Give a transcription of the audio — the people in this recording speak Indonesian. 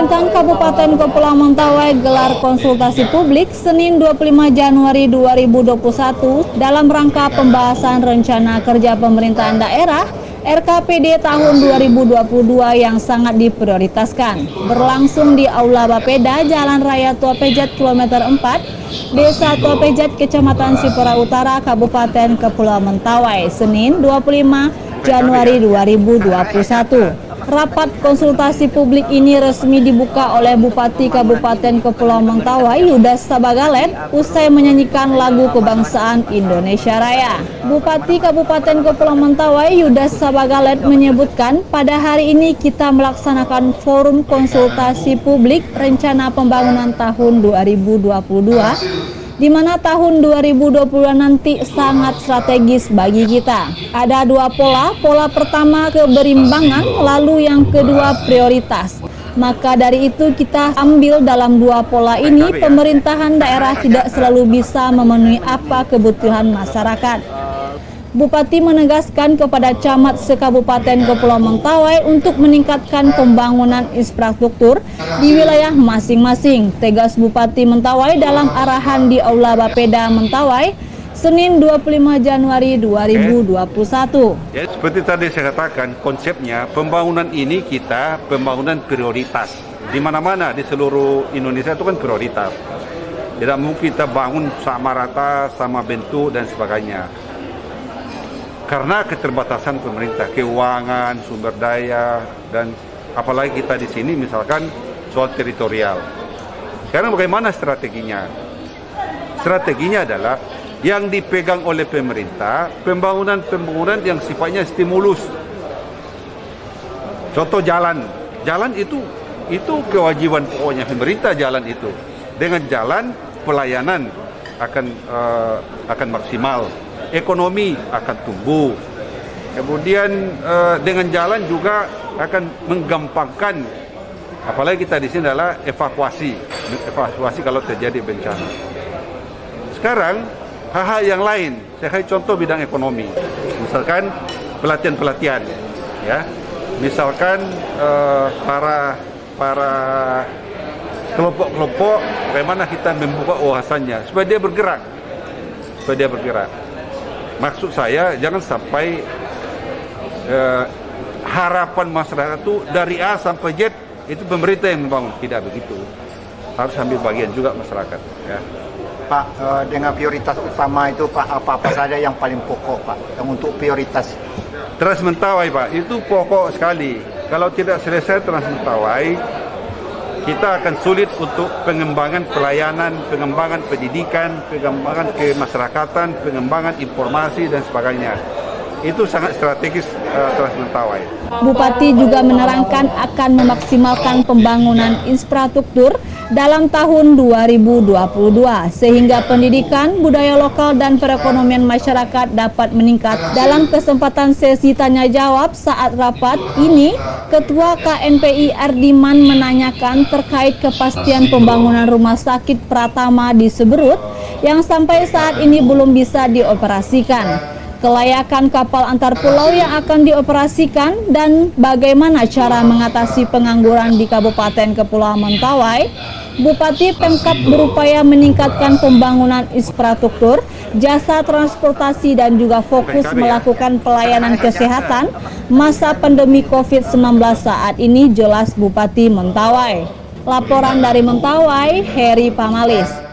Pemerintah Kabupaten Kepulauan Mentawai gelar konsultasi publik Senin 25 Januari 2021 dalam rangka pembahasan rencana kerja pemerintahan daerah RKPD tahun 2022 yang sangat diprioritaskan. Berlangsung di Aula Bapeda, Jalan Raya Tua Pejat kilometer 4, Desa Tua Pejat, Kecamatan Sipora Utara, Kabupaten Kepulauan Mentawai, Senin 25 Januari 2021. Rapat konsultasi publik ini resmi dibuka oleh Bupati Kabupaten Kepulauan Mentawai Yudas Sabagalet usai menyanyikan lagu kebangsaan Indonesia Raya. Bupati Kabupaten Kepulauan Mentawai Yudas Sabagalet menyebutkan pada hari ini kita melaksanakan forum konsultasi publik rencana pembangunan tahun 2022 di mana tahun 2020 nanti sangat strategis bagi kita. Ada dua pola pertama keberimbangan, lalu yang kedua prioritas. Maka dari itu kita ambil dalam dua pola ini, pemerintahan daerah tidak selalu bisa memenuhi apa kebutuhan masyarakat. Bupati menegaskan kepada camat se-Kabupaten Kepulauan Mentawai untuk meningkatkan pembangunan infrastruktur di wilayah masing-masing. Tegas Bupati Mentawai dalam arahan di Aula Bapeda Mentawai, Senin 25 Januari 2021. Ya, seperti tadi saya katakan, konsepnya pembangunan ini kita pembangunan prioritas. Di mana-mana di seluruh Indonesia itu kan prioritas. Tidak mungkin kita bangun sama rata, sama bentuk dan sebagainya. Karena keterbatasan pemerintah, keuangan, sumber daya, dan apalagi kita di sini misalkan soal teritorial. Sekarang bagaimana strateginya? Strateginya adalah yang dipegang oleh pemerintah, pembangunan yang sifatnya stimulus. Contoh jalan itu kewajiban pokoknya pemerintah jalan itu. Dengan jalan pelayanan akan maksimal. Ekonomi akan tumbuh. Kemudian dengan jalan juga akan menggampangkan, apalagi kita di sini adalah evakuasi kalau terjadi bencana. Sekarang hal-hal yang lain, saya kasih contoh bidang ekonomi, misalkan pelatihan, ya, misalkan para kelompok-kelompok, bagaimana kita membuka wawasannya supaya dia bergerak. Maksud saya jangan sampai harapan masyarakat itu dari A sampai Z itu pemerintah yang membangun, tidak begitu. Harus ambil bagian juga masyarakat. Ya. Pak, dengan prioritas utama itu Pak, apa saja yang paling pokok Pak, yang untuk prioritas? Trans Mentawai Pak, itu pokok sekali. Kalau tidak selesai Trans Mentawai, kita akan sulit untuk pengembangan pelayanan, pengembangan pendidikan, pengembangan kemasyarakatan, pengembangan informasi dan sebagainya. Itu sangat strategis Trans Mentawai. Bupati juga menerangkan akan memaksimalkan pembangunan infrastruktur dalam tahun 2022 sehingga pendidikan, budaya lokal dan perekonomian masyarakat dapat meningkat. Dalam kesempatan sesi tanya jawab saat rapat ini, Ketua KNPI Ardiman menanyakan terkait kepastian pembangunan rumah sakit Pratama di Seberut yang sampai saat ini belum bisa dioperasikan, kelayakan kapal antar pulau yang akan dioperasikan, dan bagaimana cara mengatasi pengangguran di Kabupaten Kepulauan Mentawai. Bupati Pemkab berupaya meningkatkan pembangunan infrastruktur, jasa transportasi dan juga fokus melakukan pelayanan kesehatan masa pandemi COVID-19 saat ini, jelas Bupati Mentawai. Laporan dari Mentawai, Heri Pamalis.